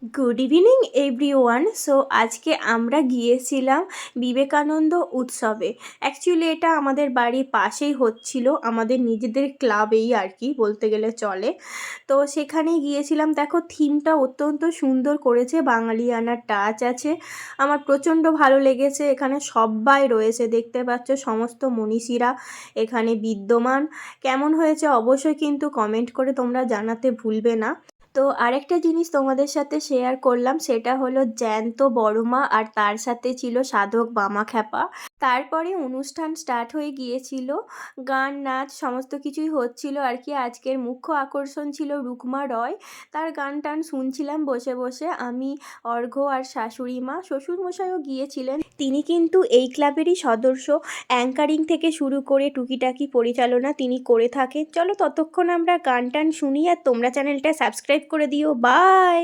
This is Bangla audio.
Good evening everyone. সো আজকে আমরা গিয়েছিলাম বিবেকানন্দ উৎসবে। অ্যাকচুয়ালি এটা আমাদের বাড়ির পাশেই হচ্ছিল, আমাদের নিজেদের ক্লাবেই আর কি বলতে গেলে চলে। তো সেখানে গিয়েছিলাম, দেখো থিমটা অত্যন্ত সুন্দর করেছে, বাঙালিয়ানার টাচ আছে। আমার প্রচণ্ড ভালো লেগেছে। এখানে সবাই রয়েছে, দেখতে পাচ্ছ সমস্ত মনীষীরা এখানে বিদ্যমান। কেমন হয়েছে অবশ্যই কিন্তু কমেন্ট করে তোমরা জানাতে ভুলবে না। তো আরেকটা জিনিস তোমাদের সাথে শেয়ার করলাম, সেটা হলো জ্যান্ত বড়মা আর তার সাথে ছিল সাধক বামাখ্যাপা। তারপরে অনুষ্ঠান স্টার্ট হয়ে গিয়েছিল, গান নাচ সমস্ত কিছুই হচ্ছিল আর কি। আজকের মুখ্য আকর্ষণ ছিল রুকমা রয়, তার গান টান শুনছিলাম বসে বসে আমি, অর্ঘ্য আর শাশুড়ি মা। শ্বশুরমশাইও গিয়েছিলেন, তিনি কিন্তু এই ক্লাবেরই সদস্য। অ্যাঙ্কারিং থেকে শুরু করে টুকিটাকি পরিচালনা তিনি করে থাকেন। চলো ততক্ষণ আমরা গান টান শুনি, আর তোমরা চ্যানেলটা সাবস্ক্রাইব করে দিও। বাই।